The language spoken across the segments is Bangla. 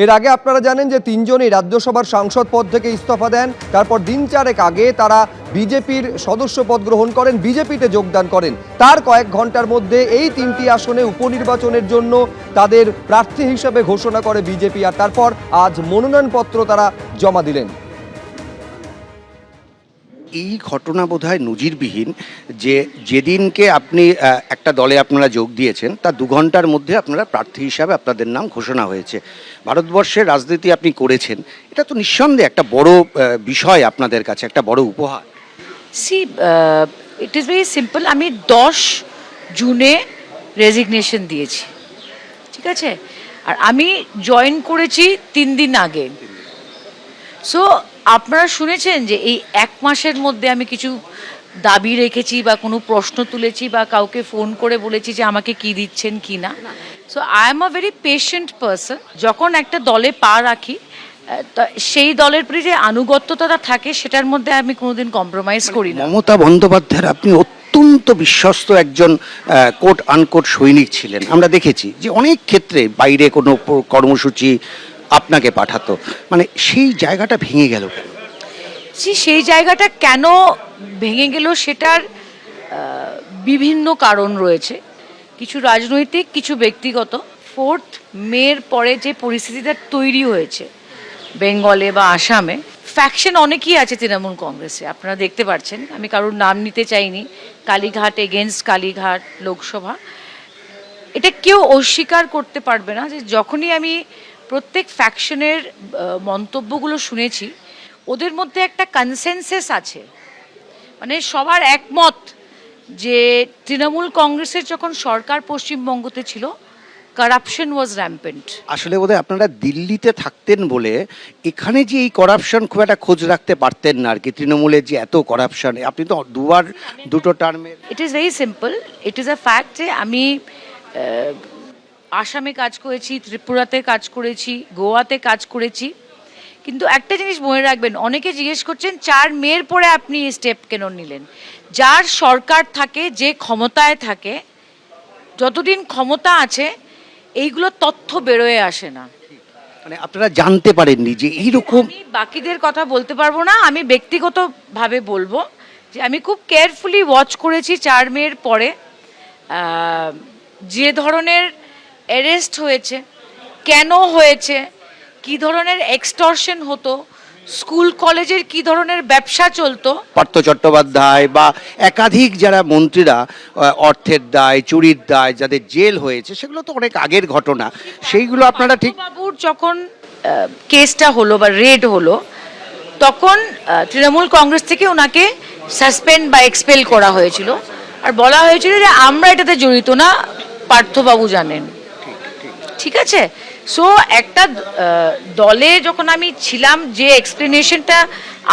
এর আগে আপনারা জানেন যে তিনজনই রাজ্যসভার সাংসদ পদ থেকে ইস্তফা দেন, তারপর দিন চারেক আগে তারা বিজেপির সদস্য পদ গ্রহণ করেন, বিজেপিতে যোগদান করেন। তার কয়েক ঘন্টার মধ্যে এই তিনটি আসনে উপনির্বাচনের জন্য তাদের প্রার্থী হিসেবে ঘোষণা করে বিজেপি, আর তারপর আজ মনোনয়নপত্র তারা জমা দিলেন। এই ঘটনা বোধহয় নজিরবিহীন যে যেদিনকে আপনি একটা দলে আপনারা যোগ দিয়েছেন তার 2 ঘন্টার মধ্যে আপনারা প্রার্থী হিসাবে আপনাদের নাম ঘোষণা হয়েছে। ভারতবর্ষের রাজনীতি আপনি করেছেন, এটা তো নিঃসন্দেহে একটা বড় বিষয় আপনাদের কাছে, একটা বড় উপহার। See it is very simple. আমি 10 জুনে রেজিগনেশন দিয়েছি, ঠিক আছে, আর আমি জয়েন করেছি 3 দিন আগে। সো আপনারা শুনেছেন যে এই 1 মাসের মধ্যে আমি কিছু দাবি রেখেছি বা কোনো প্রশ্ন তুলেছি বা কাউকে ফোন করে বলেছি যে আমাকে কি দিচ্ছেন কি না। So I am a very patient person. যখন একটা দলে পা রাখি সেই দলের প্রতি যে আনুগত্যতা থাকে সেটার মধ্যে আমি কোনোদিন কম্প্রোমাইজ করি না। মমতা বন্দ্যোপাধ্যায়ের আপনি অত্যন্ত বিশ্বস্ত একজন কোট আনকোট সৈনিক ছিলেন। আমরা দেখেছি যে অনেক ক্ষেত্রে বাইরে কোনো কর্মসূচি আপনাকে পাঠাতো, মানে সেই জায়গাটা ভেঙে গেল কেন? সেই জায়গাটা কেন ভেঙে গেল সেটার বিভিন্ন কারণ রয়েছে, কিছু রাজনৈতিক, কিছু ব্যক্তিগত। 4th মের পরে যে পরিস্থিতিটা তৈরি হয়েছে বেঙ্গলে বা আসামে, ফ্যাকশন অনেকই আছে তৃণমূল কংগ্রেসে, আপনারা দেখতে পাচ্ছেন। আমি কারোর নাম নিতে চাইনি। কালীঘাট এগেনস্ট কালীঘাট লোকসভা, এটা কেউ অস্বীকার করতে পারবে না যে যখনই আমি প্রত্যেক ফ্যাকশনের মন্তব্যগুলো শুনেছি, ওদের মধ্যে একটা কনসেনসাস আছে, মানে সবার একমত যে তৃণমূল কংগ্রেসের যখন সরকার পশ্চিমবঙ্গতে ছিল, কারাপশন ওয়াজ র্যাম্পেন্ট। আসলে বোধহয় আপনারা দিল্লিতে থাকতেন বলে এখানে যে এই করাপশন খুব একটা খোঁজ রাখতে পারতেন না আর কি, তৃণমূলের যে এত করাপশন। আপনি তো দুটো টার্মে। ইট is very simple, it is a fact যে আমি আসামে কাজ করেছি, ত্রিপুরাতে কাজ করেছি, গোয়াতে কাজ করেছি। কিন্তু একটা জিনিস মনে রাখবেন, অনেকে জিজ্ঞেস করছেন 4 মের পরে আপনি এই স্টেপ কেন নিলেন। যার সরকার থাকে, যে ক্ষমতায় থাকে, যতদিন ক্ষমতা আছে এইগুলো তথ্য বেরোয় আসে না। মানে আপনারা জানতে পারেননি যে এইরকম। আমি বাকিদের কথা বলতে পারবো না, আমি ব্যক্তিগতভাবে বলবো যে আমি খুব কেয়ারফুলি ওয়াচ করেছি 4 মের পরে যে ধরনের অ্যারেস্ট হয়েছে, কেন হয়েছে, কি ধরনের এক্সটর্শন হতো, স্কুল কলেজের কি ধরনের ব্যবসা চলতো। পার্থ চট্টোপাধ্যায় বা একাধিক যারা মন্ত্রীরা অর্থের দায়, চুরির দায়, যাদের জেল হয়েছে, সেগুলো তো অনেক আগের ঘটনা। সেইগুলো আপনারা ঠিক। বাবুর যখন কেসটা হলো বা রেড হলো, তখন তৃণমূল কংগ্রেস থেকে ওনাকে সাসপেন্ড বা এক্সপেল করা হয়েছিল, আর বলা হয়েছিল যে আমরা এটাতে জড়িত না, পার্থবাবু জানেন, ঠিক আছে। সো একটা দলে যখন আমি ছিলাম, যে এক্সপ্লেনেশনটা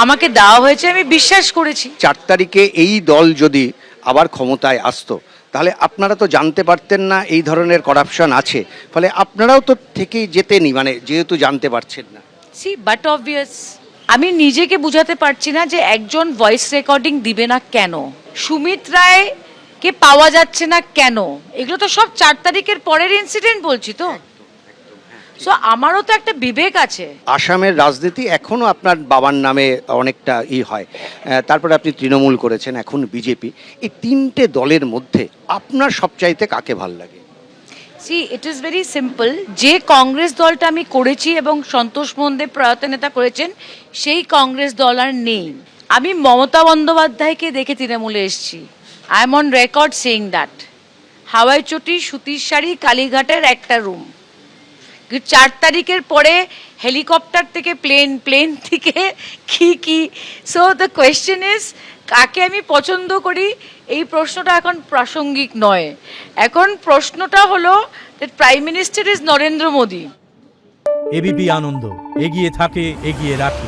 আমাকে দেওয়া হয়েছে আমি বিশ্বাস করেছি। 4 তারিখে এই দল যদি আবার ক্ষমতায় আসতো, তাহলে আপনারা তো জানতে পারতেন না এই ধরনের করাপশন আছে, ফলে আপনারাও তো থেকেই যেতেনি, মানে যেহেতু জানতে পারছেন না। সি বাট অবভিয়াস, আমি নিজেকে বুঝাতে পারছি না যে একজন ভয়েস রেকর্ডিং দিবে না কেন, সুমিত রায়কে পাওয়া যাচ্ছে না কেন, এগুলো তো সব 4 তারিখের পরের ইনসিডেন্ট বলছি তো। সো আমারও তো একটা বিবেক আছে। আসামের রাজনীতি এখনো আপনার বাবার নামে অনেকটা হয়, তারপরে আপনি তৃণমূল করেছেন, এখন বিজেপি। এই 3টে দলের মধ্যে আপনার সবচাইতে কাকে ভাল লাগে? See it is very simple, যে কংগ্রেস দলটা আমি করেছি এবং সন্তোষ মন্দে প্রয়াত নেতা করেছেন, সেই কংগ্রেস দল আর নেই। আমি মমতা বন্দ্যোপাধ্যায়কে দেখে তৃণমূলে এসেছি। I am on record saying that. হাওয়াই চটি, সুতির শাড়ি, কালীঘাটের একটা রুম। 4 তারিখের পরে হেলিকপ্টার থেকে প্লেন থেকে কি। সো দ্য কোয়েশ্চেন ইজ, কাকে আমি পছন্দ করি, এই প্রশ্নটা এখন প্রাসঙ্গিক নয়। এখন প্রশ্নটা হলো that prime minister is Narendra Modi. ABP Ananda, এগিয়ে থাকে, এগিয়ে রাখে।